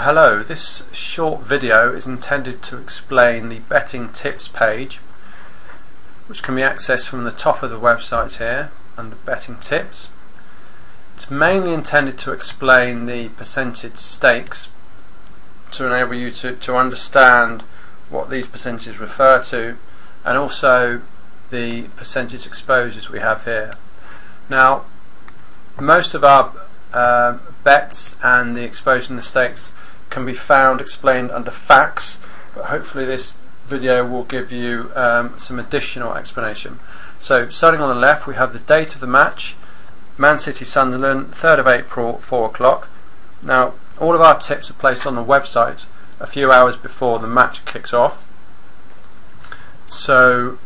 Hello, this short video is intended to explain the betting tips page, which can be accessed from the top of the website here under betting tips. It's mainly intended to explain the percentage stakes to enable you to understand what these percentages refer to, and also the percentage exposures we have here. Now, most of our bets and the exposure and the stakes can be found explained under facts, but hopefully this video will give you some additional explanation. So starting on the left, we have the date of the match, Man City Sunderland, 3rd of April, 4 o'clock. Now all of our tips are placed on the website a few hours before the match kicks off. So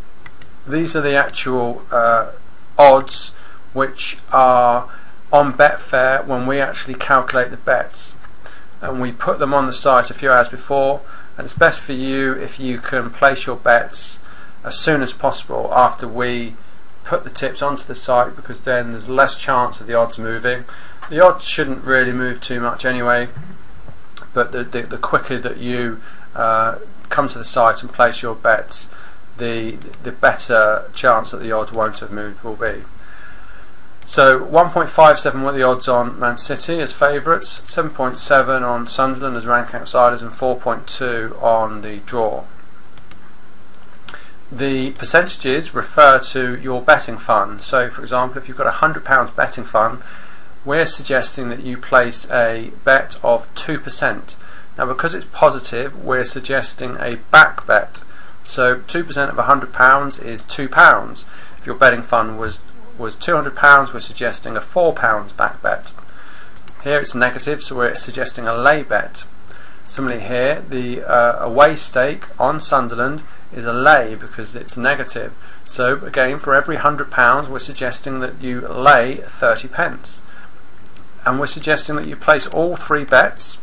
these are the actual odds which are on Betfair when we actually calculate the bets, and we put them on the site a few hours before, and it's best for you if you can place your bets as soon as possible after we put the tips onto the site, because then there's less chance of the odds moving. The odds shouldn't really move too much anyway, but the quicker that you come to the site and place your bets, the better chance that the odds won't have moved will be. So 1.57 were the odds on Man City as favourites, 7.7 on Sunderland as rank outsiders, and 4.2 on the draw. The percentages refer to your betting fund. So for example, if you've got a £100 betting fund, we're suggesting that you place a bet of 2%. Now because it's positive, we're suggesting a back bet. So 2% of £100 is £2. If your betting fund was £200, we're suggesting a £4 back bet. Here it's negative, so we're suggesting a lay bet. Similarly here, the away stake on Sunderland is a lay because it's negative. So again, for every £100 we're suggesting that you lay 30p, and we're suggesting that you place all three bets.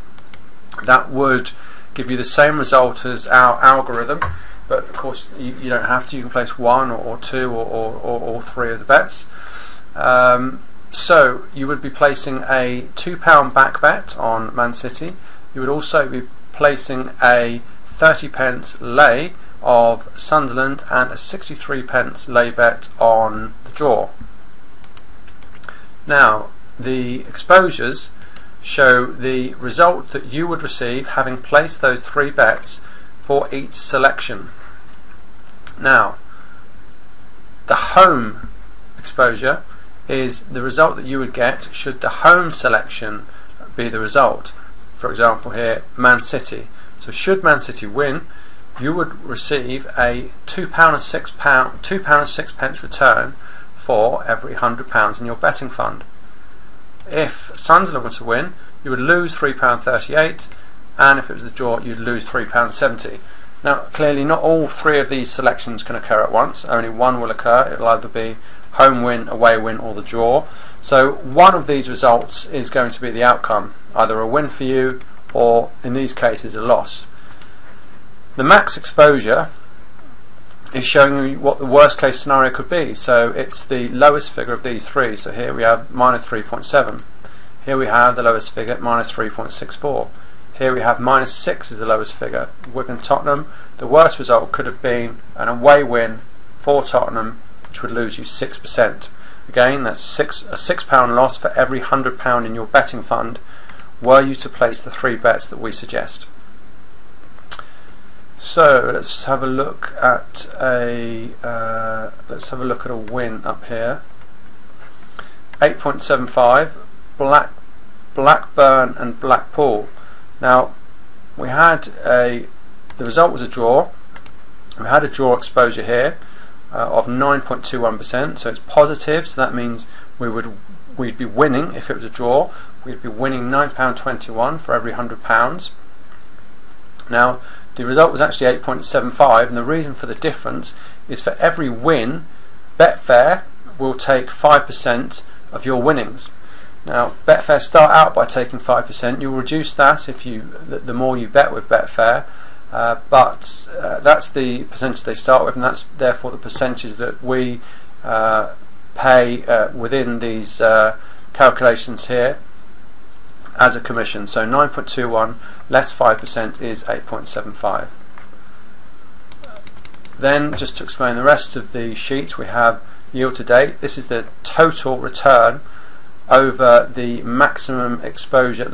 That would give you the same result as our algorithm, but of course you don't have to. You can place one or two or all three of the bets. So you would be placing a £2 back bet on Man City. You would also be placing a 30p lay of Sunderland and a 63p lay bet on the draw. Now the exposures show the result that you would receive having placed those three bets for each selection. Now the home exposure is the result that you would get should the home selection be the result. For example here, Man City. So should Man City win, you would receive a £2.06 return for every £100 in your betting fund. If Sunderland were to win, you would lose £3.38, and if it was a draw, you'd lose £3.70. Now clearly not all three of these selections can occur at once, only one will occur. It will either be home win, away win, or the draw. So one of these results is going to be the outcome, either a win for you or in these cases a loss. The max exposure is showing you what the worst case scenario could be, so it's the lowest figure of these three. So here we have minus 3.7, here we have the lowest figure, minus 3.64. Here we have minus 6 is the lowest figure, Wigan Tottenham. The worst result could have been an away win for Tottenham, which would lose you 6%. Again, that's a £6 loss for every £100 in your betting fund were you to place the three bets that we suggest. So let's have a look at a win up here. 8.75 Blackburn and Blackpool. Now we had the result was a draw. We had a draw exposure here of 9.21%, so it's positive, so that means we'd be winning if it was a draw. We'd be winning £9.21 for every £100. Now the result was actually 8.75, and the reason for the difference is for every win, Betfair will take 5% of your winnings. Now Betfair start out by taking 5%. You'll reduce that if the more you bet with Betfair, but that's the percentage they start with, and that's therefore the percentage that we pay within these calculations here. as a commission. So 9.21 less 5% is 8.75. Then, just to explain the rest of the sheet, we have yield to date. This is the total return over the maximum exposure,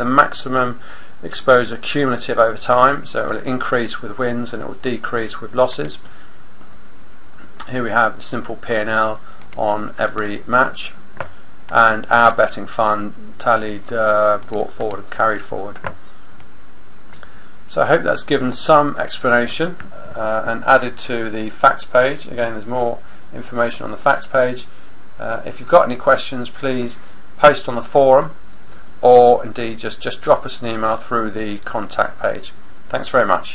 cumulative over time. So it will increase with wins and it will decrease with losses. Here we have the simple P&L on every match, and our betting fund tallied, brought forward and carried forward. So I hope that's given some explanation and added to the facts page. Again, there's more information on the facts page. If you've got any questions, please post on the forum, or indeed just drop us an email through the contact page. Thanks very much.